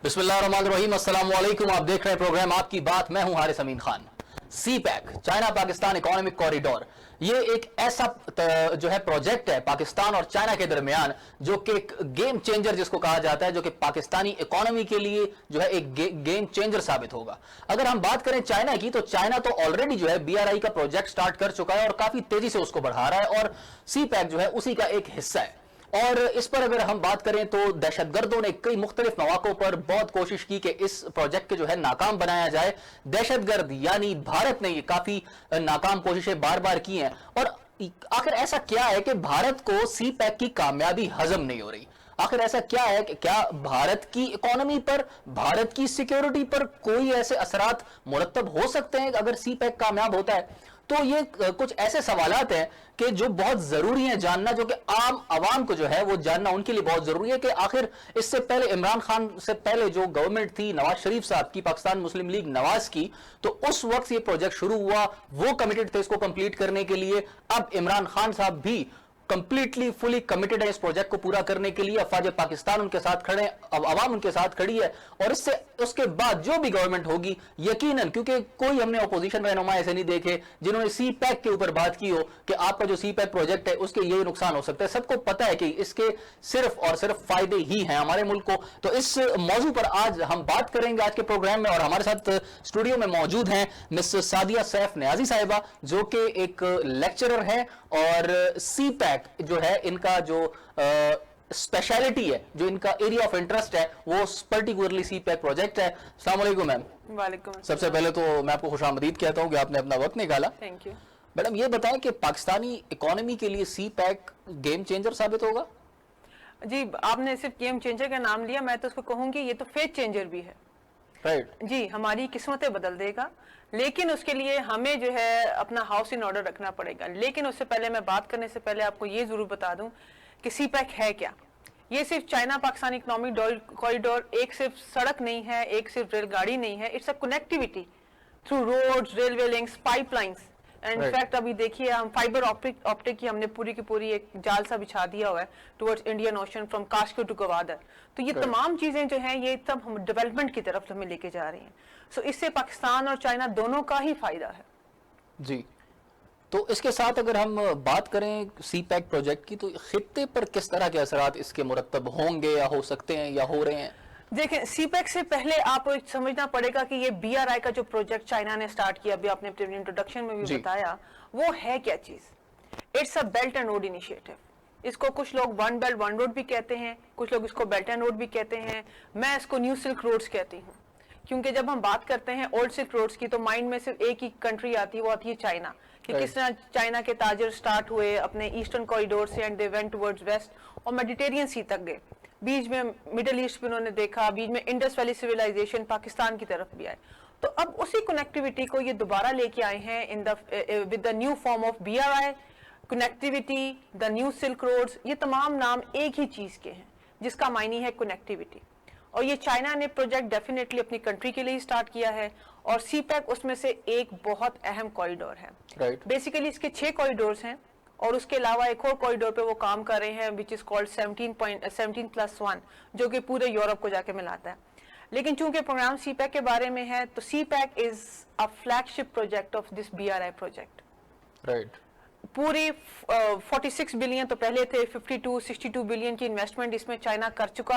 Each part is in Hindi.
बिस्मिल्लाहिर्रहमानिर्रहीम, अस्सलाम वालेकुम। आप देख रहे हैं प्रोग्राम आपकी बात, मैं हूं Haris Amin Khan. CPEC, China Pakistan economic corridor, ये एक ऐसा जो है प्रोजेक्ट है पाकिस्तान और चाइना के दरमियान, जो कि एक गेम चेंजर जिसको कहा जाता है, जो कि पाकिस्तानी इकोनॉमी के लिए जो है एक गेम चेंजर साबित होगा। अगर हम बात करें चाइना की, तो चाइना तो ऑलरेडी जो है BRI का प्रोजेक्ट स्टार्ट कर चुका है और काफी तेजी से उसको बढ़ा रहा है, और सी पैक जो है उसी का एक हिस्सा है। और इस पर अगर हम बात करें तो दहशतगर्दों ने कई मुख्तलिफ मौकों पर बहुत कोशिश की कि इस प्रोजेक्ट के जो है नाकाम बनाया जाए। दहशतगर्द यानी भारत ने ये काफी नाकाम कोशिशें बार बार की हैं, और आखिर ऐसा क्या है कि भारत को सी पैक की कामयाबी हजम नहीं हो रही? आखिर ऐसा क्या है कि क्या भारत की इकोनॉमी पर, भारत की सिक्योरिटी पर कोई ऐसे असरात मुरत्तब हो सकते हैं अगर सी पैक कामयाब होता है? तो ये कुछ ऐसे सवालात हैं कि जो बहुत जरूरी हैं जानना, जो कि आम आवाम को जो है वो जानना उनके लिए बहुत जरूरी है कि आखिर इससे पहले इमरान खान से पहले जो गवर्नमेंट थी नवाज शरीफ साहब की, पाकिस्तान मुस्लिम लीग नवाज की, तो उस वक्त ये प्रोजेक्ट शुरू हुआ, वो कमिटेड थे इसको कंप्लीट करने के लिए। अब इमरान खान साहब भी कंप्लीटली फुली कमिटेड है इस प्रोजेक्ट को पूरा करने के लिए। अफवाज पाकिस्तान उनके साथ खड़े हैं, अब आवाम उनके साथ खड़ी है, और इससे उसके बाद जो भी गवर्नमेंट होगी यकीनन, क्योंकि कोई हमने अपोजिशन में रहनुमा ऐसे नहीं देखे जिन्होंने सी पैक के ऊपर बात की हो कि आपका जो सी पैक प्रोजेक्ट है उसके ये नुकसान हो सकता है। सबको पता है कि इसके सिर्फ और सिर्फ फायदे ही हैं हमारे मुल्क को। तो इस मौजू पर आज हम बात करेंगे आज के प्रोग्राम में, और हमारे साथ स्टूडियो में मौजूद हैं मिस सादिया सैफ नियाजी साहिबा, जो कि एक लेक्चरर है, और सी पैक जो है इनका जो स्पेशलिटी है, जो इनका एरिया ऑफ इंटरेस्ट है, वो पर्टिकुलरली सी पैक प्रोजेक्ट है। अस्सलाम वालेकुम मैम। वालेकुम। सबसे पहले तो मैं आपको खुशामदीद कहता हूं कि आपने अपना वक्त निकाला। थैंक यू मैडम, ये बताएं कि पाकिस्तानी इकोनॉमी के लिए सी पैक गेम चेंजर साबित होगा? जी, आपने सिर्फ गेम चेंजर का नाम लिया, मैं तो उसको कहूंगी ये तो फेथ चेंजर भी है। राइट जी, हमारी किस्मतें बदल देगा, लेकिन उसके लिए हमें जो है अपना हाउस इन ऑर्डर रखना पड़ेगा। लेकिन उससे पहले, मैं बात करने से पहले आपको ये जरूर बता दूं कि सी पैक है क्या। ये सिर्फ चाइना पाकिस्तान इकोनॉमिक कॉरिडोर एक सिर्फ सड़क नहीं है, एक सिर्फ रेलगाड़ी नहीं है, it's a connectivity through roads, railway links, pipelines. In fact अभी देखिए, हम फाइबर ऑप्टिक की हमने पूरी की पूरी एक जाल सा बिछा दिया हुआ है towards Indian ocean, from Kashmir to Gwadar. तो ये तमाम चीजें जो हैं, ये सब हम डेवलपमेंट की तरफ हमें लेके जा रही हैं। सो इससे पाकिस्तान और चाइना दोनों का ही फायदा है। जी, तो इसके साथ अगर हम बात करें सी पैक प्रोजेक्ट की, तो खित्ते पर किस तरह के असरात इसके मुरत्तब होंगे, या हो सकते हैं, या हो रहे हैं? देखिए, सी पैक से पहले आपको समझना पड़ेगा कि ये BRI का जो प्रोजेक्ट चाइना ने स्टार्ट किया, अभी आपने अपने इंट्रोडक्शन में भी बताया, वो है क्या चीज। It's a belt and road initiative. इसको कुछ लोग वन बेल्ट वन रोड भी कहते हैं, कुछ लोग इसको बेल्ट एंड रोड भी कहते हैं, मैं इसको न्यू सिल्क रोड्स कहती हूँ। क्योंकि जब हम बात करते हैं ओल्ड सिल्क रोड्स की, तो माइंड में सिर्फ एक ही कंट्री आती है, वो आती है चाइना। कि किस तरह चाइना के ताजर स्टार्ट हुए अपने ईस्टर्न कॉरिडोर से, and they went towards waste और मेडिटेरियन सी तक गए। बीच में मिडिल ईस्ट भी उन्होंने देखा, बीच में इंडस वैली सिविलाइजेशन पाकिस्तान की तरफ भी आए। तो अब उसी कनेक्टिविटी को ये दोबारा लेके आए हैं in the with the new form of BRI connectivity, the new silk roads. ये तमाम नाम एक ही चीज के हैं, जिसका मायने है कनेक्टिविटी। और ये चाइना ने प्रोजेक्ट डेफिनेटली अपनी कंट्री के लिए स्टार्ट किया है, और सी पैक उसमें से एक बहुत अहम कॉरिडोर है। बेसिकली इसके 6 कॉरिडोर्स हैं, और उसके अलावा एक और कॉरिडोर पे वो काम कर रहे हैं, विच इज कॉल्ड 17+1, जो कि पूरे यूरोप को जाके मिलाता है। लेकिन चूंकि प्रोग्राम सी पैक के बारे में है, तो CPEC is a flagship project of this BRI project. Right. पूरी 46 बिलियन तो पहले थे, 62 बिलियन की इन्वेस्टमेंट इसमें चाइना कर चुका,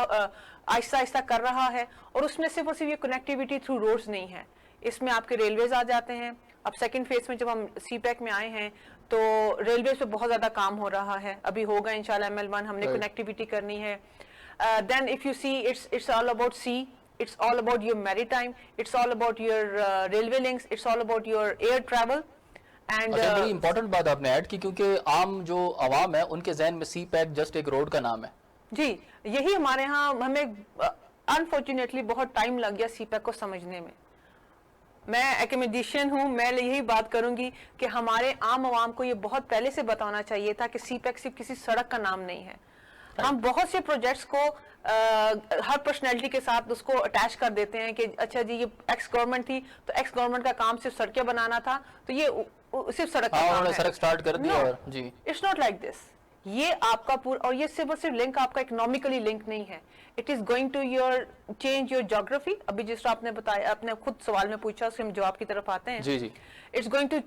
आहिस्ता आहिस्ता कर रहा है। और उसमें सिर्फ और सिर्फ ये कनेक्टिविटी थ्रू रोड्स नहीं है, इसमें आपके रेलवेज आ जाते हैं। अब सेकंड फेज में जब हम सी पैक में आए हैं, तो रेलवेज पे बहुत ज्यादा काम हो रहा है, अभी होगा इंशाल्लाह ML1, हमने कनेक्टिविटी करनी है। Then if you see, it's all about sea, it's all about your maritime, it's all about your railway links, it's all about your air travel. And बड़ी इंपॉर्टेंट बात आपने ऐड की, क्योंकि आम जो आवाम है उनके जहन में सी पैक जस्ट एक रोड का नाम है। जी, यही हमारे यहाँ, हमें अनफॉर्चुनेटली बहुत टाइम लग गया सी पैक को समझने में। मैं एकेडमिशियन हूँ, मैं यही बात करूंगी कि हमारे आम आवाम को ये बहुत पहले से बताना चाहिए था कि सी पैक सिर्फ किसी सड़क का नाम नहीं है। हम बहुत से प्रोजेक्ट्स को हर पर्सनैलिटी के साथ उसको अटैच कर देते हैं कि अच्छा जी, ये एक्स गवर्नमेंट थी तो एक्स गवर्नमेंट का काम सिर्फ सड़कें बनाना था, तो ये सिर्फ सड़क का काम है। सड़क स्टार्ट कर दी और जी, इट्स नॉट लाइक दिस। ये आपका पूरा, और ये सिर्फ लिंक आपका इकोनॉमिकली लिंक नहीं है, it is going to your change your geography. अभी जिस तरह आपने बताया, आपने खुद सवाल में पूछा, उसके हम जवाब की तरफ आते हैं। जी जी। It's going to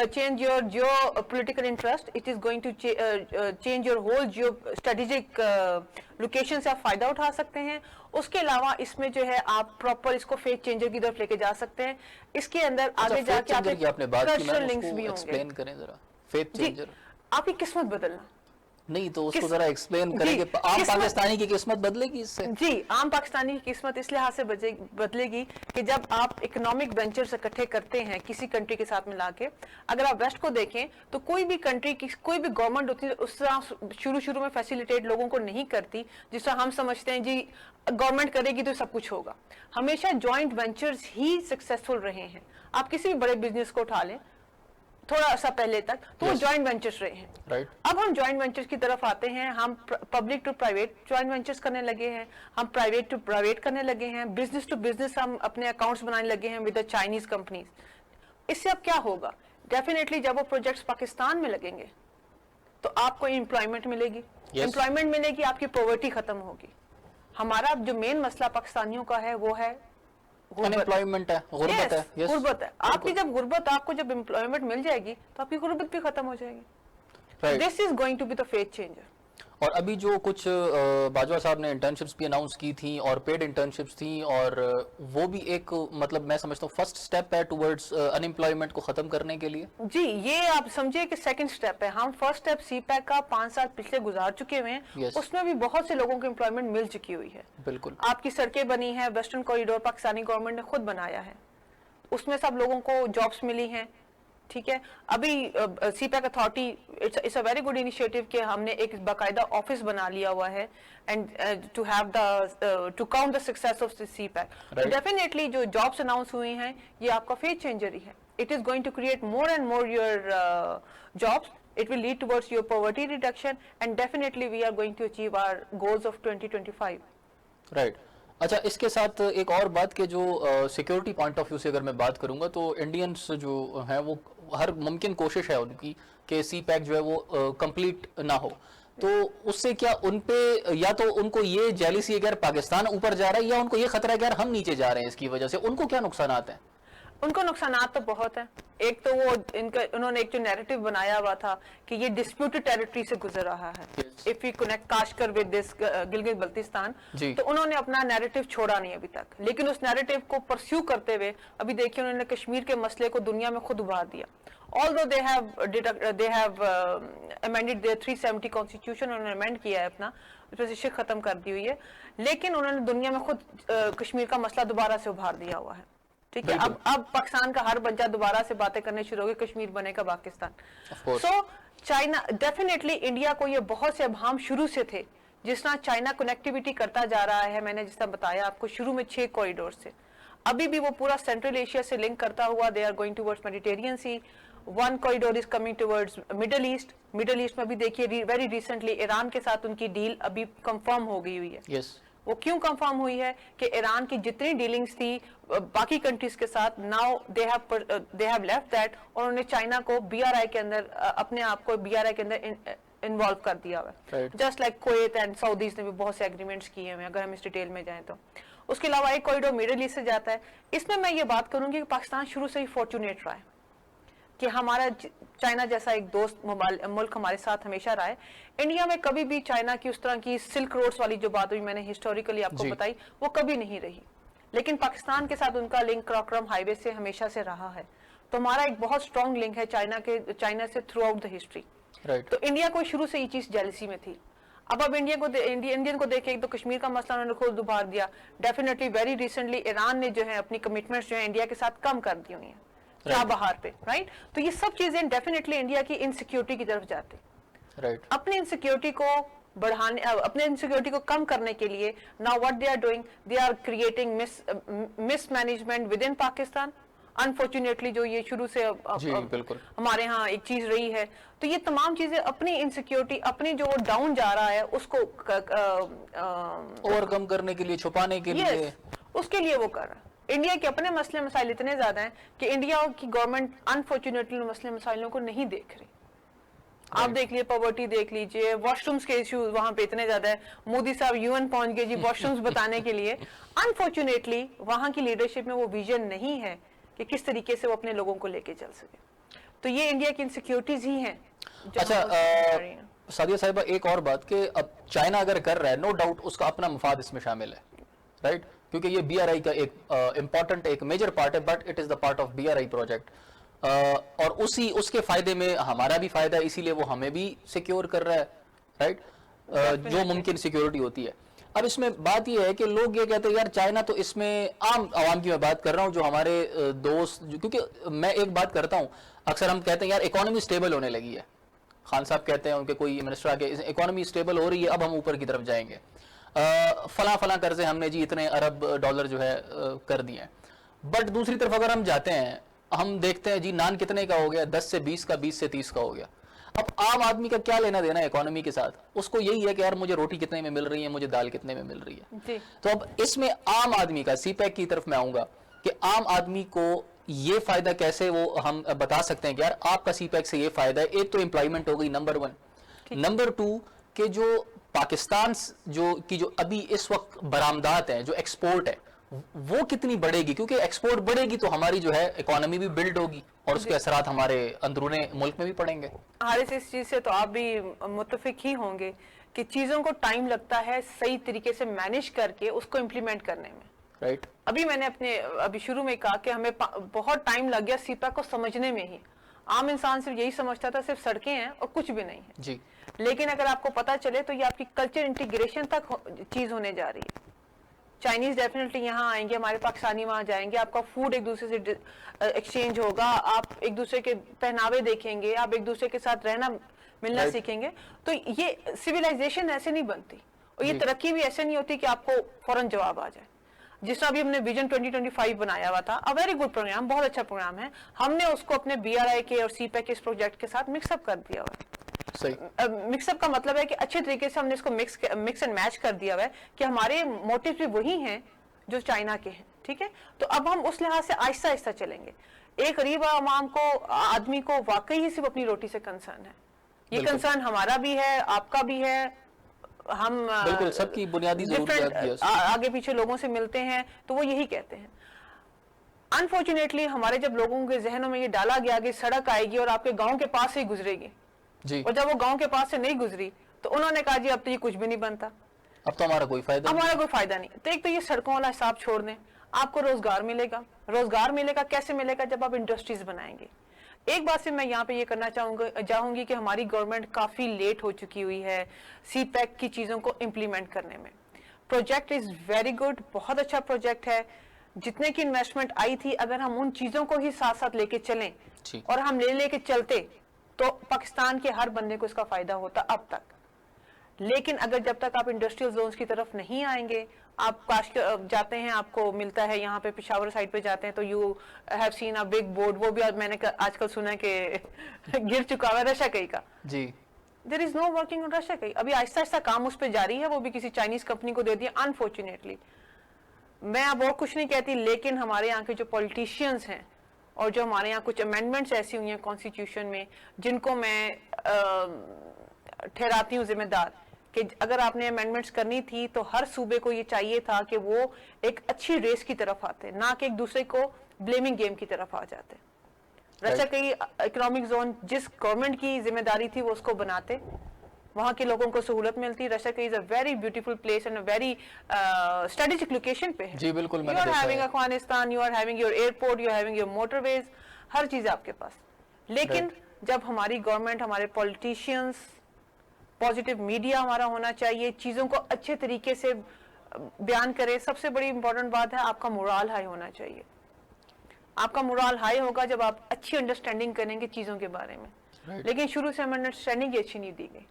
change your geo political interest, it is going to change your whole geo strategic location से आप फायदा उठा सकते हैं। उसके अलावा इसमें जो है आप प्रॉपर इसको फेज चेंजर की तरफ लेके जा सकते हैं। इसके अंदर आगे जाके आपने बात की, कल्चरल लिंक्स मैम भी उसको एक्सप्लेन करें जरा, फेज जी, चेंजर। आपकी किस्मत बदलना। नहीं तो उसको जरा एक्सप्लेन करें कि आम पाकिस्तानी की किस्मत बदलेगी इससे। जी, आम पाकिस्तानी की किस्मत इस लिहाज से बदलेगी कि जब आप इकोनॉमिक वेंचर्स इकट्ठे करते हैं किसी कंट्री के साथ मिला के, अगर आप वेस्ट को देखें तो कोई भी कंट्री की कोई भी गवर्नमेंट होती है उस तरह शुरू में फैसिलिटेट लोगों को नहीं करती जिस तरह हम समझते हैं जी गवर्नमेंट करेगी तो सब कुछ होगा। हमेशा जॉइंट वेंचर्स ही सक्सेसफुल रहे हैं। आप किसी भी बड़े बिजनेस को उठा लें थोड़ा सा पहले तक तो वो जॉइंट वेंचर्स रहे हैं। राइट। अब हम जॉइंट वेंचर्स की तरफ आते हैं, हम public to private joint ventures करने लगे हैं, हम प्राइवेट टू प्राइवेट करने लगे हैं, बिजनेस टू बिजनेस हम अपने अकाउंट्स बनाने लगे हैं विद द चाइनीज कंपनीज। इससे अब क्या होगा, डेफिनेटली जब वो प्रोजेक्ट्स पाकिस्तान में लगेंगे तो आपको एम्प्लॉयमेंट मिलेगी, एम्प्लॉयमेंट मिलेगी, आपकी पॉवर्टी खत्म होगी। हमारा जो मेन मसला पाकिस्तानियों का है वो है अनएम्प्लॉयमेंट है, गुर्बत है। yes, गुर्बत है। आपकी जब गुर्बत, आपको जब एम्प्लॉयमेंट मिल जाएगी तो आपकी गुर्बत भी खत्म हो जाएगी। This is going to be the phase changer. और अभी जो कुछ बाजवा साहब ने इंटर्नशिप्स भी अनाउंस की थी और पेड इंटर्नशिप्स थी, और वो भी एक मतलब मैं समझता हूँ फर्स्ट स्टेप है टुवर्ड्स अनएम्प्लॉयमेंट को खत्म करने के लिए। जी, ये आप समझिए कि सेकंड स्टेप है। हम फर्स्ट स्टेप सीपैक का 5 साल पिछले गुजार चुके हुए हैं। yes. उसमें भी बहुत से लोगों को एम्प्लॉयमेंट मिल चुकी हुई है। बिल्कुल। आपकी सड़कें बनी है, वेस्टर्न कॉरिडोर पाकिस्तानी गवर्नमेंट ने खुद बनाया है, उसमें सब लोगों को जॉब्स मिली हैं। ठीक है, अभी CPEC authority it's a very good initiative कि हमने एक बाकायदा ऑफिस बना लिया हुआ है and to have the to count the success of the CPEC. Definitely जो जॉब्स अनाउंस हुई हैं ये आपका फेज चेंजर ही है। It is going to create more and more your jobs, it will lead towards your poverty reduction and definitely we are going to achieve our goals of 2025. Right. अच्छा, इसके साथ एक और बात के जो सिक्योरिटी पॉइंट ऑफ व्यू से अगर मैं बात करूंगा तो इंडियंस जो हैं वो हर मुमकिन कोशिश है उनकी कि सी पैक जो है वो कंप्लीट ना हो, तो उससे क्या उन पे या तो उनको ये जेलिसी है कि यार पाकिस्तान ऊपर जा रहा है, या उनको ये खतरा है कि यार हम नीचे जा रहे हैं, इसकी वजह से उनको क्या नुकसान आते हैं? उनको नुकसानात तो बहुत है। एक तो वो उन्होंने एक जो नैरेटिव बनाया हुआ था कि ये डिस्प्यूटेड टेरिटरी से गुजर रहा है, if you connect Kashgar with this Gilgit Baltistan, तो उन्होंने अपना नैरेटिव छोड़ा नहीं अभी तक, लेकिन उस नैरेटिव को परस्यू करते हुए अभी देखिए उन्होंने कश्मीर के मसले को दुनिया में खुद उभार दिया। Although they have amended their 370 constitution, उन्होंने अमेंड किया है अपना, पोजीशन खत्म कर दी हुई है, लेकिन उन्होंने दुनिया में खुद कश्मीर का मसला दोबारा से उभार दिया हुआ है। ठीक है, अब पाकिस्तान का हर बच्चा दोबारा से बातें करने शुरू हो गए, कश्मीर बनेगा Pakistan. So China definitely, India को ये बहुत से अभाम शुरू से थे, जिस तरह चाइना कनेक्टिविटी करता जा रहा है, मैंने जिस तरह बताया आपको शुरू में 6 कॉरिडोर से, अभी भी वो पूरा सेंट्रल एशिया से लिंक करता हुआ they are going towards Mediterranean sea. 1 corridor is coming towards middle east. Middle east में भी देखिए वेरी रिसेंटली ईरान के साथ उनकी डील अभी कंफर्म हो गई हुई है। yes. वो क्यों कंफर्म हुई है कि ईरान की जितनी डीलिंग्स थी बाकी कंट्रीज के साथ, now they have left that, और उन्होंने चाइना को बीआरआई के अंदर अपने आप को बीआरआई के अंदर इन्वॉल्व कर दिया हुआ है। Just like Kuwait and Saudis ने भी बहुत से एग्रीमेंट्स किए हुए हैं, अगर हम इस डिटेल में जाएं तो। उसके अलावा एक कॉरिडोर मिडल ईस्ट से जाता है। इसमें मैं ये बात करूंगी कि पाकिस्तान शुरू से ही फॉर्चुनेट रहा है कि हमारा चाइना जैसा एक दोस्त मुल्क हमारे साथ हमेशा रहा है। इंडिया में कभी भी चाइना की उस तरह की सिल्क रोड्स वाली जो बात हुई मैंने हिस्टोरिकली आपको बताई, वो कभी नहीं रही, लेकिन पाकिस्तान के साथ उनका लिंक कराकोरम हाईवे से हमेशा से रहा है। तो हमारा एक बहुत स्ट्रॉन्ग लिंक है चाइना से थ्रू आउट द हिस्ट्री। तो इंडिया को शुरू से ये चीज जेलसी में थी। अब इंडियन को देखे तो कश्मीर का मसला उन्होंने खुद उभार दिया। डेफिनेटली वेरी रिसेंटली ईरान ने जो है अपनी कमिटमेंट्स जो है इंडिया के साथ कम कर दी हुई है चाबहार पे, राइट। तो ये सब चीजें डेफिनेटली इंडिया की इनसिक्योरिटी की तरफ जाती, राइट। अपनी इनसिक्योरिटी को बढ़ाने, अपने इनसिक्योरिटी को कम करने के लिए now what they are doing, they are creating mismanagement within Pakistan. Unfortunately जो ये शुरू से हमारे यहाँ एक चीज रही है, तो ये तमाम चीजें अपनी इनसिक्योरिटी, अपनी जो डाउन जा रहा है उसको ओवरकम करने के लिए, छुपाने के लिए, उसके लिए वो कर रहा है। इंडिया के अपने मसले मसाइल इतने ज्यादा हैं कि इंडिया की गवर्नमेंट अनफॉर्चुनेटली मसले मसाइलों को नहीं देख रही। आप देख लीजिए, पॉवर्टी देख लीजिए, वॉशरूम्स के इश्यूज वहां पे इतने ज्यादा है। मोदी साहब यूएन पहुंच गए जी वॉशरूम्स बताने के लिए। अनफॉर्चुनेटली वहां की लीडरशिप में वो विजन नहीं है कि किस तरीके से वो अपने लोगों को लेके चल सके। तो ये इंडिया की इनसिक्योरिटीज ही हैं। अच्छा सादिया साहिबा, एक और बात कि अब चाइना अगर कर रहा है, नो डाउट उसका अपना मफाद इसमें शामिल है, राइट? क्योंकि ये BRI का एक इंपॉर्टेंट एक मेजर पार्ट है, but it is the part of BRI project, और उसके फायदे में हमारा भी फायदा है, इसीलिए वो हमें भी सिक्योर कर रहा है, राइट? जो मुमकिन सिक्योरिटी होती है। अब इसमें बात ये है कि लोग ये कहते हैं यार चाइना तो इसमें, आम आवाम की मैं बात कर रहा हूँ, जो हमारे दोस्त, क्योंकि मैं एक बात करता हूँ, अक्सर हम कहते हैं यार इकोनॉमी स्टेबल होने लगी है, खान साहब कहते हैं, उनके कोई मिनिस्टर आके इकोनॉमी स्टेबल हो रही है, अब हम ऊपर की तरफ जाएंगे, फला कर्जे हमने जी इतने अरब डॉलर जो है कर दिए हैं। बट दूसरी तरफ अगर हम जाते हैं, हम देखते हैं जी नान कितने का हो गया, 10 से 20 का, 20 से 30 का हो गया। अब आम आदमी का क्या लेना देना है इकोनॉमी के साथ? उसको यही है कि यार मुझे रोटी कितने में मिल रही है, मुझे दाल कितने में मिल रही है जी। तो अब इसमें आम आदमी का, CPEC की तरफ मैं आऊंगा कि आम आदमी को ये फायदा कैसे वो हम बता सकते हैं कि यार आपका CPEC से ये फायदा है। एक तो एम्प्लॉयमेंट हो गई नंबर 1, नंबर 2 कि जो पाकिस्तान जो अभी इस वक्त बरामदात है, जो एक्सपोर्ट है, वो कितनी बढ़ेगी? क्योंकि एक्सपोर्ट बढ़ेगी तो हमारी जो है इकोनॉमी भी बिल्ड होगी और उसके असरात हमारे अंदरूने मुल्क में भी पड़ेंगे। हारिस, इस चीज से तो आप भी मुत्तफिक ही होंगे कि चीजों को टाइम लगता है सही तरीके से मैनेज करके उसको इम्प्लीमेंट करने में, राइट? अभी मैंने अभी शुरू में कहा कि हमें बहुत टाइम लग गया CPEC को समझने में ही। आम इंसान सिर्फ यही समझता था सिर्फ सड़कें हैं और कुछ भी नहीं है जी। लेकिन अगर आपको पता चले तो ये आपकी कल्चर इंटीग्रेशन तक चीज होने जा रही है। चाइनीज डेफिनेटली यहाँ आएंगे, हमारे पाकिस्तानी वहां जाएंगे, आपका फूड एक दूसरे से एक्सचेंज होगा, आप एक दूसरे के पहनावे देखेंगे, आप एक दूसरे के साथ रहना मिलना सीखेंगे। तो ये सिविलाइजेशन ऐसे नहीं बनती और ये तरक्की भी ऐसे नहीं होती कि आपको फौरन जवाब आ जाए। जिस तरह अभी हमने विजन 2025 बनाया हुआ था, अ वेरी गुड प्रोग्राम, बहुत अच्छा प्रोग्राम है, हमने उसको अपने BRI के और CPEC के इस प्रोजेक्ट के साथ मिक्सअप कर दिया हुआ है। मिक्सअप का मतलब है कि अच्छे तरीके से हमने इसको मिक्स एंड मैच कर दिया हुआ है कि हमारे मोटिव भी वही हैं जो चाइना के हैं, ठीक है? तो अब हम उस लिहाज से आहिस्ता आहिस्ता चलेंगे। एक गरीब आवाम को, आदमी को वाकई ही सिर्फ अपनी रोटी से कंसर्न है। ये कंसर्न हमारा भी है, आपका भी है। हम बिल्कुल सबकी बुनियादी जरूरत आगे पीछे लोगों से मिलते हैं तो वो यही कहते हैं। अनफॉर्चुनेटली हमारे जब लोगों के जहनों में ये डाला गया कि सड़क आएगी और आपके गांव के पास से ही गुजरेगी जी, और जब वो गांव के पास से नहीं गुजरी तो उन्होंने कहा जी अब तो ये कुछ भी नहीं बनता, अब तो हमारा कोई फायदा नहीं। तो एक तो ये सड़कों वाला हिसाब छोड़ दें, आपको रोजगार मिलेगा कैसे मिलेगा? जब आप इंडस्ट्रीज बनाएंगे। एक बात से मैं यहाँ पे ये करना चाहूंगी कि हमारी गवर्नमेंट काफी लेट हो चुकी हुई है CPEC की चीजों को इम्प्लीमेंट करने में। प्रोजेक्ट इज वेरी गुड, बहुत अच्छा प्रोजेक्ट है। जितने की इन्वेस्टमेंट आई थी, अगर हम उन चीजों को ही साथ साथ लेके चलें और हम लेके चलते तो पाकिस्तान के हर बंदे को इसका फायदा होता अब तक। लेकिन अगर जब तक आप इंडस्ट्रियल जोन्स की तरफ नहीं आएंगे, आप काश जाते हैं, आपको मिलता है यहाँ पे पिशावर साइड पे जाते हैं तो you have seen a big board, वो भी मैंने आजकल सुना है कि गिर चुका हुआ रशाकई का जी। There is no working on Rashakai. अभी आहिस्ता आहिस्ता काम उस पर जारी है, वो भी किसी चाइनीज कंपनी को दे दिया अनफॉर्चुनेटली। मैं अब और कुछ नहीं कहती, लेकिन हमारे यहाँ के जो पॉलिटिशियंस हैं और जो हमारे यहाँ कुछ अमेंडमेंट्स ऐसी हुई हैं कॉन्स्टिट्यूशन में जिनको मैं ठहराती हूँ जिम्मेदार, कि अगर आपने अमेंडमेंट्स करनी थी तो हर सूबे को ये चाहिए था कि वो एक अच्छी रेस की तरफ आते, ना कि एक दूसरे को ब्लेमिंग गेम की तरफ आ जाते। रशाकई इकोनॉमिक जोन जिस गवर्नमेंट की जिम्मेदारी थी वो उसको बनाते, वहां के लोगों को सहूलत मिलती। Rashakai is a very beautiful place and a very strategic location पे है जी। बिल्कुल, you are having Afghanistan, you are having your airport, you are having your motorways, हर चीज आपके पास। लेकिन जब हमारी गवर्नमेंट, हमारे पॉलिटिशियंस, पॉजिटिव मीडिया हमारा होना चाहिए, चीजों को अच्छे तरीके से बयान करे। सबसे बड़ी इंपॉर्टेंट बात है आपका मोरल हाई होना चाहिए। आपका मोरल हाई होगा जब आप अच्छी अंडरस्टैंडिंग करेंगे चीजों के बारे में। लेकिन शुरू से हमें अंडरस्टैंडिंग अच्छी नहीं दी गई।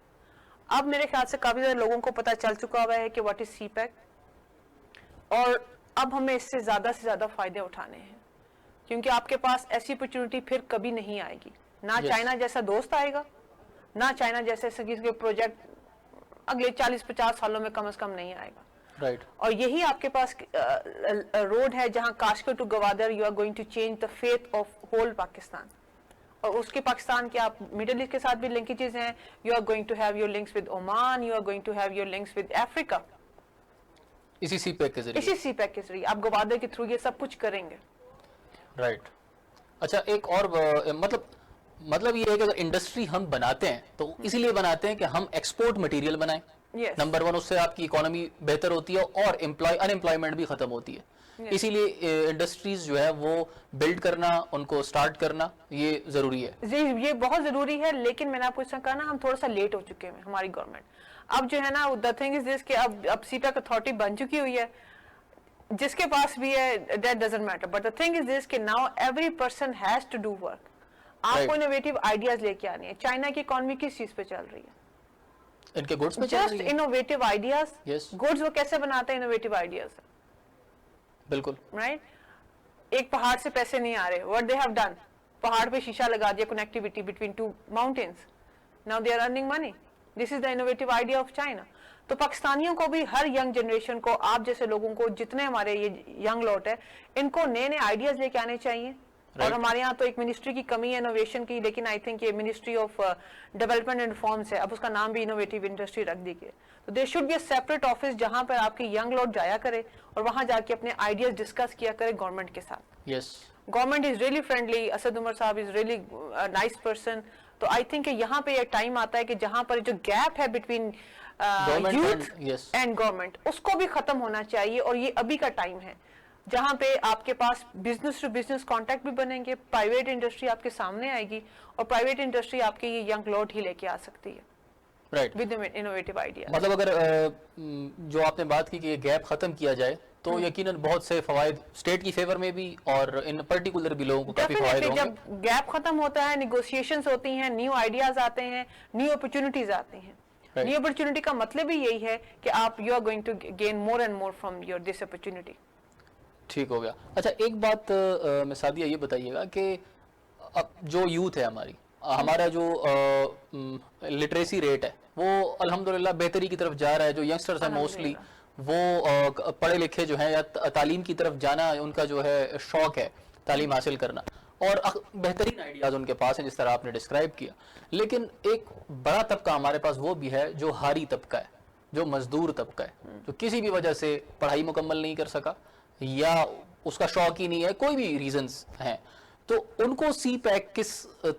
अब मेरे ख्याल से काफी सारे लोगों को पता चल चुका हुआ है कि व्हाट इज CPEC, और अब हमें इससे ज्यादा फायदे उठाने हैं, क्योंकि आपके पास ऐसी अपॉर्चुनिटी फिर कभी नहीं आएगी। ना चाइना जैसा दोस्त आएगा, ना चाइना जैसे किसी प्रोजेक्ट अगले 40-50 सालों में कम से कम नहीं आएगा। और यही आपके पास रोड है जहां Kashmir to Gwadar you are going to change the faith of whole Pakistan. और उसके पाकिस्तान के आप मिडिल ईस्ट के साथ भी लिंकेजेस हैं. You are going to have your links with Oman, you are going to have your links with Africa. इसी सीपैक के जरिए, इसी सीपैक के जरिए आप गवादे के थ्रू ये सब कुछ करेंगे. राइट. अच्छा, एक और मतलब ये है कि अगर इंडस्ट्री हम बनाते हैं तो इसीलिए बनाते हैं कि हम एक्सपोर्ट मटेरियल बनाएं. Yes. नंबर 1, उससे आपकी इकोनॉमी बेहतर होती है और अनएम्प्लॉयमेंट भी खत्म होती है. Yes. इसीलिए इंडस्ट्रीज जो है वो बिल्ड करना, उनको स्टार्ट करना ये जरूरी है. जी, ये बहुत जरूरी है. लेकिन मैंने आपको इसमें कहा ना, हम थोड़ा सा लेट हो चुके हैं. हमारी गवर्नमेंट अब जो है ना, द थिंग इज दिस कि अब सीपैक अथॉरिटी बन चुकी हुई है. जिसके पास भी है, that doesn't matter. But the thing is this कि now every person has to do work. आपको इनोवेटिव आइडियाज लेके आनी है. चाइना की इकोनॉमी किस चीज पे चल रही है? इनके गुड्स पे चल जस्ट रही है. Innovative ideas. Yes. गुड्स वो कैसे बनाते हैं? Innovative ideas. बिल्कुल. राइट. एक पहाड़ से पैसे नहीं आ रहे. व्हाट दे हैव डन, पहाड़ पे शीशा लगा दिया, connectivity between two mountains. Now they are earning money. This is the innovative idea of China. तो पाकिस्तानियों को भी, हर यंग जनरेशन को, आप जैसे लोगों को, जितने हमारे ये यंग लॉट है, इनको नए नए आइडियाज लेके आने चाहिए. Right. और हमारे यहाँ तो एक मिनिस्ट्री की कमी है इनोवेशन की, लेकिन आई थिंक ये ministry of development and reforms है. अब उसका नाम भी इनोवेटिव इंडस्ट्री रख दी गई. तो there should be a separate office जहां पर आपके यंग लोग जाया करे और वहां जाके अपने आइडियाज डिस्कस किया करे गवर्नमेंट के साथ. Yes. Government is really friendly. Asad Umar साहब इज रियली नाइस पर्सन. तो आई थिंक यहाँ पे एक टाइम आता है कि जहां पर जो गैप है बिटवीन यूथ एंड गवर्नमेंट, उसको भी खत्म होना चाहिए. और ये अभी का टाइम है जहां पे आपके पास बिजनेस टू बिजनेस कांटेक्ट भी बनेंगे. प्राइवेट इंडस्ट्री आपके सामने आएगी और प्राइवेट इंडस्ट्री आपके ये यंग लॉट ही लेके आ सकती है. राइट. With innovative idea. मतलब अगर जो आपने बात की कि ये गैप खत्म किया जाए तो यकीनन बहुत से फवायद स्टेट की फेवर में भी और इन पर्टिकुलर भी लोगों को काफी फवायद होंगे. जब गैप खत्म होता है, निगोशिएशंस होती हैं, न्यू आइडियाज आते हैं, न्यू अपॉर्चुनिटीज आती हैं. न्यू अपॉर्चुनिटी का मतलब ही यही है कि आप you are going to gain more and more from your this opportunity. ठीक हो गया. अच्छा, एक बात मैं सादिया ये बताइएगा कि अब जो यूथ है हमारा जो लिटरेसी रेट है वो अल्हम्दुलिल्लाह बेहतरी की तरफ जा रहा है. जो यंगस्टर्स हैं मोस्टली वो पढ़े लिखे जो हैं या तालीम की तरफ जाना उनका जो है शौक है, तालीम हासिल करना, और बेहतरीन आइडियाज उनके पास हैं जिस तरह आपने डिस्क्राइब किया. लेकिन एक बड़ा तबका हमारे पास वो भी है जो हारी तबका है, जो मजदूर तबका है, जो किसी भी वजह से पढ़ाई मुकम्मल नहीं कर सका या उसका शौक ही नहीं है, कोई भी रीजंस हैं. तो उनको सीपैक किस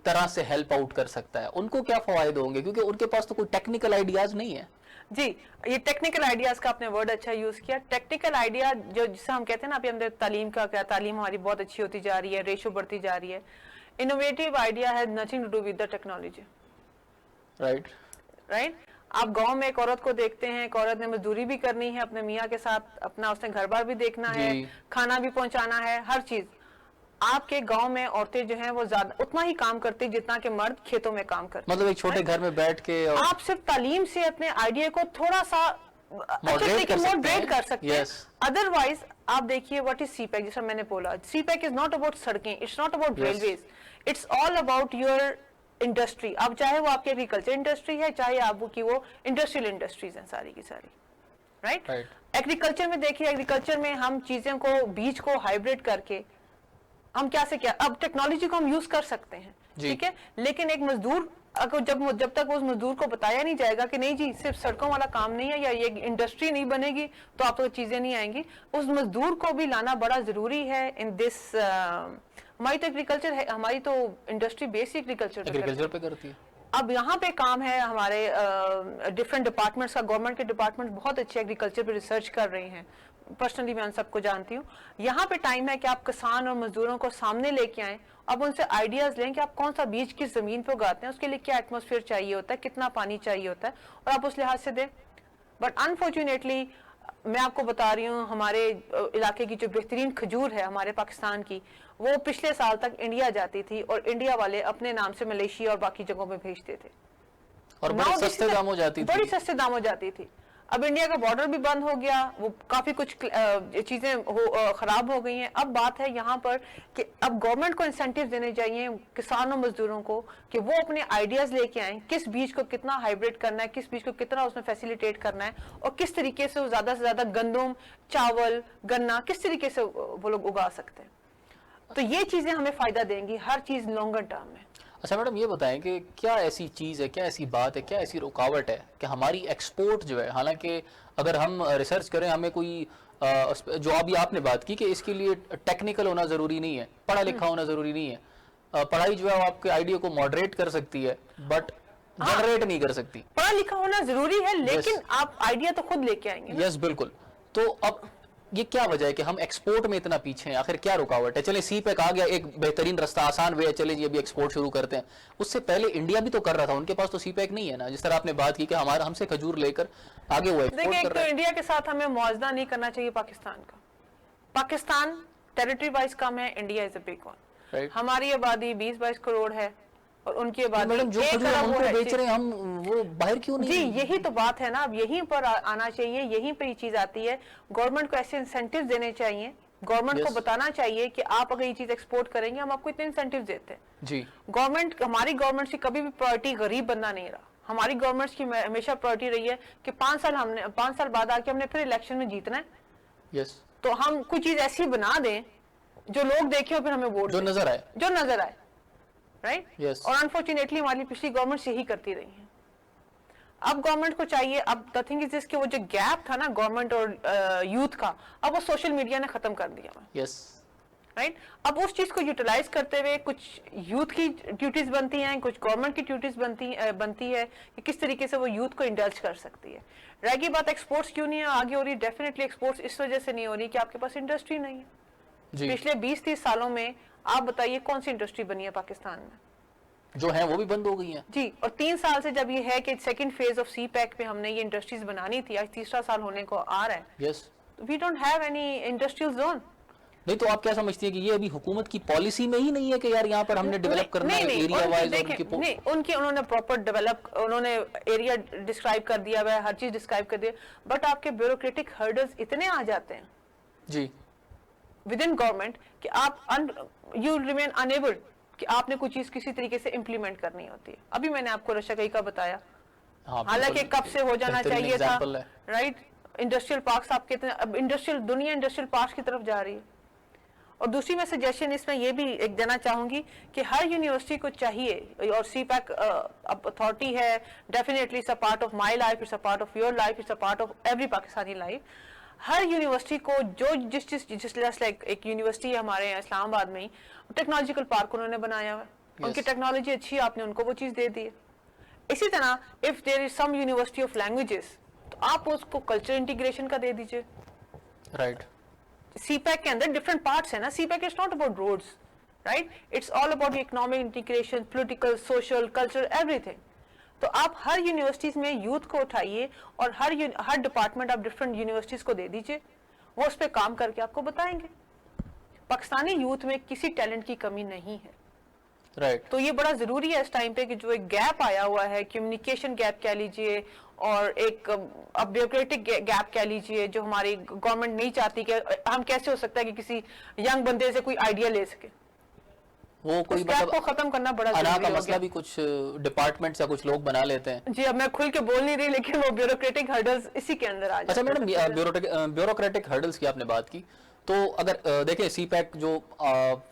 तरह से हेल्प आउट कर सकता है? उनको क्या फायदे होंगे? क्योंकि उनके पास तो कोई टेक्निकल आइडियाज नहीं है. जी, ये टेक्निकल आइडियाज का आपने वर्ड अच्छा यूज किया. टेक्निकल आइडिया जो जिसे हम कहते हैं ना, अभी हमने तालीम का क्या, तालीम हमारी बहुत अच्छी होती जा रही है, रेशो बढ़ती जा रही है. Innovative idea has nothing to do with the technology. Right. आप गांव में एक औरत को देखते हैं, एक औरत ने मजदूरी भी करनी है अपने मियाँ के साथ, अपना उसने घर बार भी देखना है, खाना भी पहुंचाना है, हर चीज. आपके गांव में औरतें जो हैं वो ज्यादा उतना ही काम करती जितना कि मर्द खेतों में काम करते. मतलब एक छोटे घर में बैठ के आप सिर्फ तालीम से अपने आइडिया को थोड़ा सा मॉडरेट कर सकते हैं. अदरवाइज आप देखिए व्हाट इज सीपैक. जैसा मैंने बोला, सीपैक इज नॉट अबाउट सड़कें, it's not about railways, it's all about your industry. अब चाहे वो आपकी एग्रीकल्चर इंडस्ट्री है, चाहे आपकी वो इंडस्ट्रियल इंडस्ट्रीज हैं सारी की सारी. राइट. एग्रीकल्चर में देखिए, एग्रीकल्चर में हम चीजें को, बीज को हाइब्रिड करके हम क्या से क्या, अब टेक्नोलॉजी को हम यूज कर सकते हैं. ठीक है. लेकिन एक मजदूर, अगर जब तक उस मजदूर को बताया नहीं जाएगा कि नहीं जी सिर्फ सड़कों वाला काम नहीं है या ये इंडस्ट्री नहीं बनेगी तो आप तो चीजें नहीं आएंगी, उस मजदूर को भी लाना बड़ा जरूरी है इन दिस. हमारी तो एग्रीकल्चर है, हमारी तो इंडस्ट्री बेस एग्रीकल्चर पे करती है. अब यहाँ पे काम है हमारे डिफरेंट डिपार्टमेंट्स का. गवर्नमेंट के डिपार्टमेंट बहुत अच्छे एग्रीकल्चर पे रिसर्च कर रहे हैं. पर्सनली मैं उन सबको जानती हूँ. यहाँ पे टाइम है कि आप किसान और मजदूरों को सामने लेके आएं, अब उनसे आइडियाज लें कि आप कौन सा बीज किस जमीन पे उगाते हैं, उसके लिए क्या एटमॉस्फेयर चाहिए होता है, कितना पानी चाहिए होता है, और आप उस लिहाज से दें. बट अनफॉर्चुनेटली मैं आपको बता रही हूँ, हमारे इलाके की जो बेहतरीन खजूर है हमारे पाकिस्तान की, वो पिछले साल तक इंडिया जाती थी और इंडिया वाले अपने नाम से मलेशिया और बाकी जगहों में भेजते थे और बड़े सस्ते दाम हो जाती थी. बड़ी सस्ते दाम हो जाती थी. अब इंडिया का बॉर्डर भी बंद हो गया, वो काफी कुछ चीजें खराब हो गई हैं. अब बात है यहाँ पर कि अब गवर्नमेंट को इंसेंटिव देने चाहिए किसानों मजदूरों को कि वो अपने आइडियाज लेके आए, किस बीज को कितना हाइब्रिड करना है, किस बीज को कितना उसमें फैसिलिटेट करना है, और किस तरीके से वो ज्यादा से ज्यादा गंदम, चावल, गन्ना किस तरीके से वो लोग उगा सकते हैं. तो ये चीजें हमें फायदा देंगी, हर चीज लॉन्गर टर्म में. अच्छा मैडम, ये बताएं कि क्या ऐसी चीज़ है, क्या ऐसी बात है, क्या ऐसी रुकावट है कि हमारी एक्सपोर्ट जो है, हालांकि अगर हम रिसर्च करें, हमें कोई जो अभी आपने बात की कि इसके लिए टेक्निकल होना ज़रूरी नहीं है, पढ़ा लिखा होना ज़रूरी नहीं है, पढ़ाई जो है वो आपके आइडिया को मॉडरेट कर सकती है बट जनरेट नहीं कर सकती। पढ़ा लिखा होना जरूरी है, लेकिन Yes. आप आइडिया तो खुद लेके आएंगे ना। यस बिल्कुल। तो अब ये क्या वजह है कि हम एक्सपोर्ट में इतना पीछे हैं? आखिर क्या रुकावट है? चले सी पैक आ गया, एक बेहतरीन रास्ता, आसान वे है, चले जी अभी एक्सपोर्ट शुरू करते हैं। उससे पहले इंडिया भी तो कर रहा था, उनके पास तो सी पैक नहीं है ना, जिस तरह आपने बात की कि हमारा हमसे खजूर लेकर आगे वो देखिए, एक्सपोर्ट एक कर तो रहा है। इंडिया के साथ हमें मुआवजा नहीं करना चाहिए पाकिस्तान का। पाकिस्तान टेरिटरी वाइज कम है, India is a big one. Right. हमारी आबादी 20-22 करोड़ है और उनकी आबादी मैडम जो 1 खजूर हम अरब वो उनको है। बेच रहे हैं, हम वो बाहर क्यों नहीं? जी, यही तो बात है ना, अब यहीं पर आना चाहिए, यहीं पर ये चीज आती है। गवर्नमेंट को ऐसे इंसेंटिव देने चाहिए, गवर्नमेंट को Yes. बताना चाहिए कि आप अगर ये चीज एक्सपोर्ट करेंगे, हम आपको इतने इंसेंटिव देते हैं। जी गवर्नमेंट, हमारी गवर्नमेंट की कभी भी प्रायोरिटी गरीब बंदा नहीं रहा। हमारी गवर्नमेंट की हमेशा प्रायोरिटी रही है कि 5 साल बाद आके हमने फिर इलेक्शन में जीतना है, यस, तो हम कुछ चीज ऐसी बना दें जो लोग देखें और फिर हमें वोट जो दें, नजर आए। जो नजर आए, राइट। Yes. और अनफॉर्चुनेटली हमारी पिछली गवर्नमेंट यही करती रही है। अब गवर्नमेंट को चाहिए, अब द थिंग इज दिस कि वो जो गैप था ना गवर्नमेंट और यूथ का, अब वो सोशल मीडिया ने खत्म कर दिया है, यस, राइट। अब उस चीज को यूटिलाइज करते हुए कुछ यूथ की ड्यूटीज बनती हैं, कुछ गवर्नमेंट की ड्यूटीज बनती है कि किस तरीके से वो यूथ को इंडल्ज कर सकती है। रह गई बात एक्सपोर्ट्स क्यों नहीं आगे हो रही, डेफिनेटली एक्सपोर्ट्स इस वजह से नहीं हो रही कि आपके पास इंडस्ट्री नहीं है। जी, पिछले 20-30 सालों में आप बताइए कौन सी इंडस्ट्री बनी है पाकिस्तान में? जो है वो भी बंद हो गई हैं। जी, और 3 साल से जब ये है कि second phase of CPEC में हमने ये इंडस्ट्रीज बनानी थी, आज तीसरा साल होने को आ रहा है, yes, we don't have any industrial zone. नहीं तो आप क्या समझती है कि ये अभी हुकूमत की पॉलिसी में ही नहीं है कि यार यहाँ पर हमने डेवलप करना है एरिया वाइज? नहीं, उनके उन्होंने प्रॉपर डेवलप, उन्होंने एरिया डिस्क्राइब कर दिया हुआ है, हर चीज डिस्क्राइब कर दिया, बट आपके ब्यूरोक्रेटिक हर्डल्स इतने आ जाते हैं जी, विद इन गवर्नमेंट कि आप यू रिमेन अनेबल कि आपने कुछ चीज किसी तरीके से इंप्लीमेंट करनी होती है। अभी मैंने आपको रशाकई का बताया, हाँ, हालांकि कब से हो जाना बेहतरीन चाहिए था, example है। राइट। इंडस्ट्रियल पार्क्स आपके इतने, अब दुनिया इंडस्ट्रियल पार्क्स की तरफ जा रही है। और दूसरी मैं सजेशन इसमें ये भी एक देना चाहूंगी कि हर यूनिवर्सिटी को चाहिए, और सी पैक अथॉरिटी है, definitely it's a part of my life, it's a part of your life, it's a part of every Pakistani life. Her university को जो जिस लाइक एक यूनिवर्सिटी है हमारे यहाँ इस्लामाबाद में ही, टेक्नोलॉजिकल पार्क उन्होंने बनाया हुआ है, उनकी टेक्नोलॉजी अच्छी है, आपने उनको वो चीज दे दी है। इसी तरह if there is some university of languages, तो आप उसको कल्चर इंटीग्रेशन का दे दीजिए। राइट, सीपैक के अंदर डिफरेंट पार्ट्स है ना, CPEC is not about roads, right, it's all about economic integration, political, social, culture, everything. तो आप हर यूनिवर्सिटीज में यूथ को उठाइए और हर डिपार्टमेंट आप डिफरेंट यूनिवर्सिटीज को दे दीजिए, वो उस पर काम करके आपको बताएंगे। पाकिस्तानी यूथ में किसी टैलेंट की कमी नहीं है, राइट। तो ये बड़ा जरूरी है इस टाइम पे कि जो एक गैप आया हुआ है, कम्युनिकेशन गैप कह लीजिए, और एक ब्यूरोक्रेटिक गैप कह लीजिए, जो हमारी गवर्नमेंट नहीं चाहती कि हम कैसे हो सकता है कि किसी यंग बंदे से कोई आइडिया ले सके, वो कोई उस गैप को खत्म करना बड़ा अना जरूरी का हो मसला गया। भी कुछ डिपार्टमेंट या कुछ लोग बना लेते हैं। जी, अब मैं खुल के बोल नहीं रही, लेकिन वो ब्यूरोक्रेटिक हर्डल्स इसी के अंदर आ जाते अच्छा हैं। मैडम, ब्यूरोक्रेटिक हर्डल्स की आपने बात की, तो अगर देखें सी पैक जो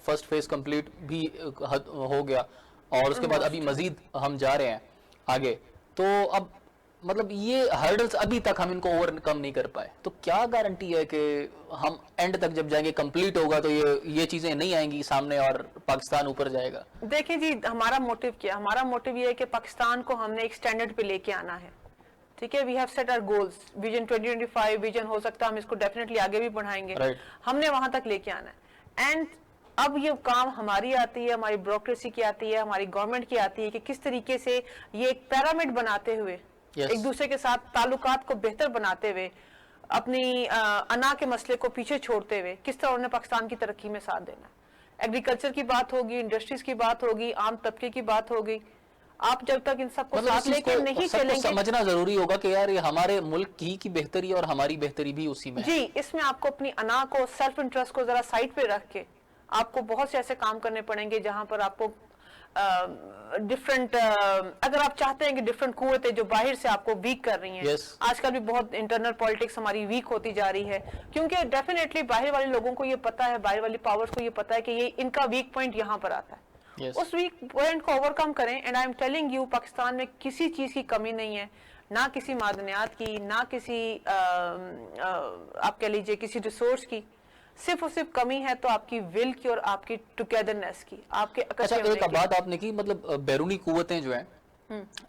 फर्स्ट फेज कंप्लीट भी हो गया और उसके बाद अभी मजीद हम जा रहे हैं आगे, तो अब मतलब ये हर्डल्स अभी तक हम इनको ओवरकम नहीं कर पाए, तो क्या गारंटी है कि हम एंड तक जब जाएंगे, कंप्लीट होगा, तो ये चीजें नहीं आएंगी सामने और पाकिस्तान ऊपर जाएगा? देखिए जी, हमारा मोटिव क्या है? हमारा मोटिव ये है कि पाकिस्तान को हमने एक स्टैंडर्ड पे लेके आना है, ठीक है। We have set our goals, vision 2025 vision हो सकता है हम इसको डेफिनेटली आगे भी बढ़ाएंगे, Right. हमने वहां तक लेके आना है। एंड अब ये काम हमारी आती है, हमारी ब्यूरोक्रेसी की आती है, हमारी गवर्नमेंट की आती है कि किस तरीके से ये एक पिरामिड बनाते हुए, Yes. एक दूसरे के साथ ताल्लुकात को बेहतर बनाते हुए, अपनी अना के मसले को पीछे छोड़ते हुए किस तरह उन्होंने पाकिस्तान की तरक्की में साथ देना है। एग्रीकल्चर की बात होगी, इंडस्ट्रीज की बात होगी, आम तबके की बात होगी। आप जब तक इन सबको मतलब साथ लेके नहीं चलेंगे, समझना जरूरी होगा कि यार ये हमारे मुल्क की बेहतरी और हमारी बेहतरी भी उसी में है। जी, इसमें आपको अपनी अना को, सेल्फ इंटरेस्ट को जरा साइड पे रख के आपको बहुत से ऐसे काम करने पड़ेंगे जहां पर आपको डिफरेंट, अगर आप चाहते हैं कि डिफरेंट कुव्वतें जो बाहर से आपको वीक कर रही हैं, Yes. आजकल भी बहुत इंटरनल पॉलिटिक्स हमारी वीक होती जा रही है, क्योंकि डेफिनेटली बाहर वाले लोगों को ये पता है, बाहर वाली पावर्स को ये पता है कि ये इनका वीक पॉइंट यहाँ पर आता है, Yes. उस वीक पॉइंट को ओवरकम करें। And I am telling you, Pakistan में किसी चीज की कमी नहीं है, ना किसी मादनियात की, ना किसी आप कह लीजिए किसी रिसोर्स की। सिर्फ और सिर्फ कमी है तो आपकी विल की और आपकी टुगेदरनेस की, आपके अच्छा, इकट्ठे होने एक की। बात आपने की, मतलब बैरूनी कुव्वतें जो हैं,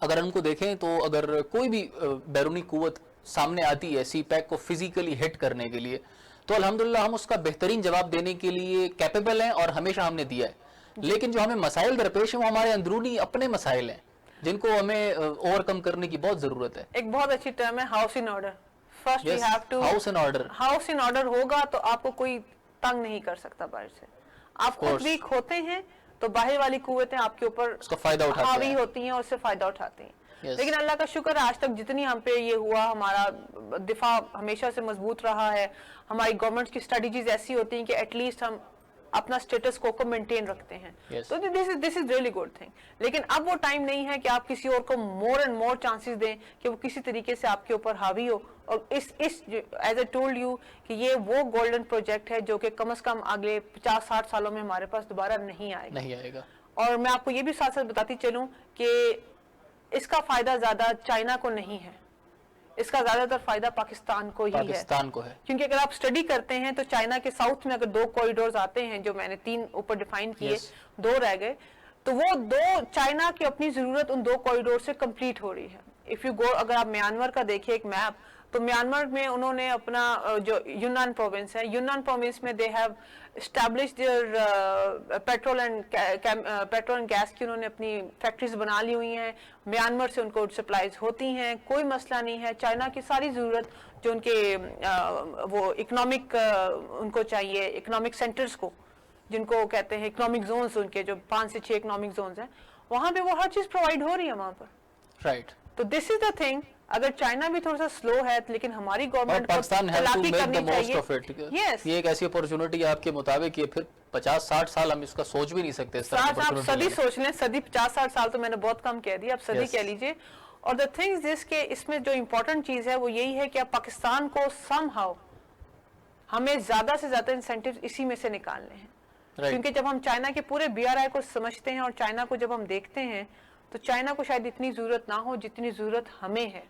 अगर उनको देखें तो अगर कोई भी बैरूनी कुव्वत सामने आती है सी पैक को फिजिकली हिट करने के लिए, तो अल्हम्दुलिल्लाह हम उसका बेहतरीन जवाब देने के लिए कैपेबल हैं और हमेशा हमने दिया है। लेकिन जो हमें मसाइल दरपेश है वो हमारे अंदरूनी अपने मसाइल हैं जिनको हमें ओवरकम करने की बहुत जरूरत है। एक बहुत अच्छी टर्म है house in order. First we have to house in order. House in order होगा तो आपको कोई तंग नहीं कर सकता बाहर से। आप खुद वीक होते हैं तो बाहर वाली कुव्वतें आपके ऊपर उसका फायदा उठाते हावी हैं, होती हैं और उससे फायदा उठाती हैं। Yes. लेकिन अल्लाह का शुक्र है आज तक जितनी हम पे ये हुआ, हमारा दिफा हमेशा से मजबूत रहा है। हमारी गवर्नमेंट की स्ट्रेटजीज ऐसी होती हैं कि एटलीस्ट हम अपना स्टेटस को मेंटेन रखते हैं। Yes. तो this is really good thing. लेकिन अब वो टाइम नहीं है कि आप किसी और को मोर एंड मोर चांसेस दें कि वो किसी तरीके से आपके ऊपर हावी हो। और इस एज आई टोल्ड यू कि ये वो गोल्डन प्रोजेक्ट है जो कि कम से कम अगले 50-60 सालों में हमारे पास दोबारा नहीं आएगा। और मैं आपको ये भी साथ साथ बताती चलूं कि इसका फायदा ज्यादा चाइना को नहीं है, इसका ज्यादातर फायदा पाकिस्तान को ही है। क्योंकि अगर आप स्टडी करते हैं तो चाइना के साउथ में अगर 2 कॉरिडोर्स आते हैं, जो मैंने 3 ऊपर डिफाइन किए, 2 रह गए, तो वो 2 चाइना की अपनी जरूरत उन 2 कॉरिडोर से कंप्लीट हो रही है। इफ यू गो, अगर आप म्यांमार का देखिए एक मैप, तो म्यांमार में उन्होंने अपना जो यूनान प्रोविंस है, यूनान प्रोविंस में they have established their petrol and gas की उन्होंने अपनी फैक्ट्रीज बना ली हुई हैं। म्यांमार से उनको सप्लाईज होती हैं, कोई मसला नहीं है। चाइना की सारी ज़रूरत जो उनके वो इकोनॉमिक उनको चाहिए, इकोनॉमिक सेंटर्स को जिनको कहते हैं इकोनॉमिक जोन्स, उनके जो 5 से 6 इकोनॉमिक जोन्स हैं, वहाँ पे वो हर चीज़ प्रोवाइड हो रही है वहाँ पर। राइट। तो दिस इज द थिंग। अगर चाइना भी थोड़ा सा स्लो है, लेकिन हमारी गवर्नमेंट को पाकिस्तान तलाकी करनी चाहिए। Yes. ये एक ऐसी अपॉर्चुनिटी है आपके मुताबिक, ये फिर 50-60 साल हम इसका सोच भी नहीं सकते। आप सदी सोच लें, सदी 50-60 साल तो मैंने बहुत कम कह दिया, आप सदी कह लीजिए। और द थिंग दिस के इसमें जो इम्पोर्टेंट चीज है वो यही है कि अब पाकिस्तान को समहाउ हमें ज्यादा से ज्यादा इंसेंटिव इसी में से निकालने हैं। क्योंकि जब हम चाइना के पूरे BRI को समझते हैं और चाइना को जब हम देखते हैं, तो चाइना को शायद इतनी जरूरत ना हो जितनी जरूरत हमें है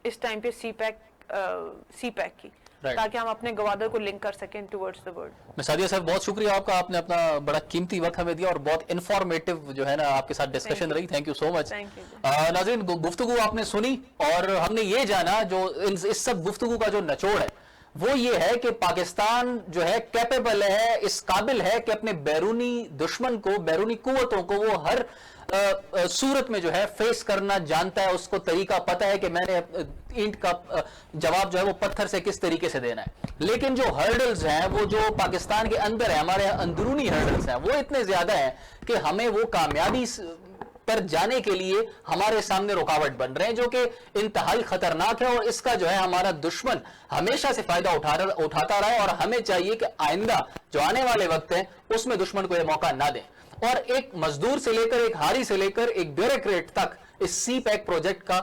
इस टाइम पे सी पैक की, ताकि हम अपने गवादर को लिंक कर सकें टुवर्ड्स द वर्ल्ड। सादिया साहब, बहुत शुक्रिया आपका, आपने अपना बड़ा कीमती वक्त हमें दिया और बहुत इंफॉर्मेटिव जो है ना आपके साथ डिस्कशन रही। Thank you so much. नाज़रीन, गुफ्तगू आपने सुनी और हमने ये जाना, जो इस सब गुफ्तगू का जो निचोड़ है वो ये है कि पाकिस्तान जो है कैपेबल है, इस काबिल है कि अपने बैरूनी दुश्मन को, बैरूनी कुव्वतों को वो हर सूरत में जो है फेस करना जानता है। उसको तरीका पता है कि मैंने ईंट का जवाब जो है वो पत्थर से किस तरीके से देना है। लेकिन जो हर्डल्स हैं, वो जो पाकिस्तान के अंदर है, हमारे अंदरूनी हर्डल्स हैं, वो इतने ज्यादा हैं कि हमें वो कामयाबी पर जाने के लिए हमारे सामने रुकावट बन रहे हैं, जो कि इंतहाई खतरनाक है। और इसका जो है हमारा दुश्मन हमेशा से फायदा उठाता रहा है और हमें चाहिए कि आइंदा जो आने वाले वक्त है उसमें दुश्मन को यह मौका ना दें। और एक मजदूर से लेकर, एक हारी से लेकर, एक ब्यूरोक्रेट तक इस सी पैक प्रोजेक्ट का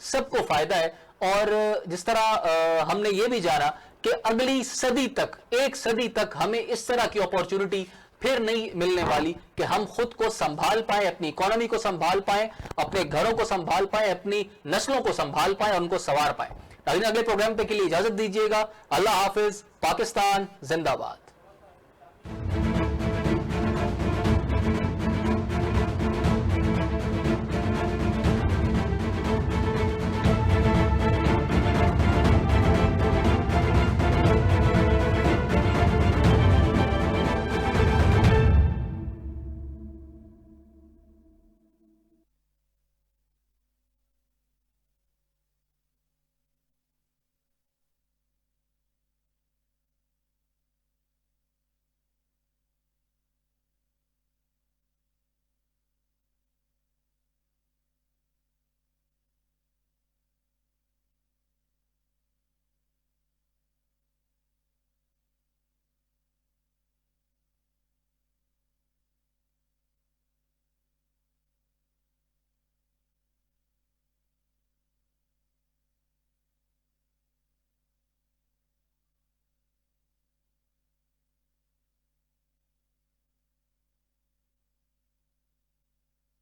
सबको फायदा है। और जिस तरह हमने ये भी जाना कि अगली सदी तक, 1 सदी तक हमें इस तरह की अपॉर्चुनिटी फिर नहीं मिलने वाली कि हम खुद को संभाल पाए, अपनी इकोनॉमी को संभाल पाए, अपने घरों को संभाल पाए, अपनी नस्लों को संभाल पाए और उनको संवार पाए। अगले प्रोग्राम पे के लिए इजाजत दीजिएगा। अल्लाह हाफिज। पाकिस्तान जिंदाबाद।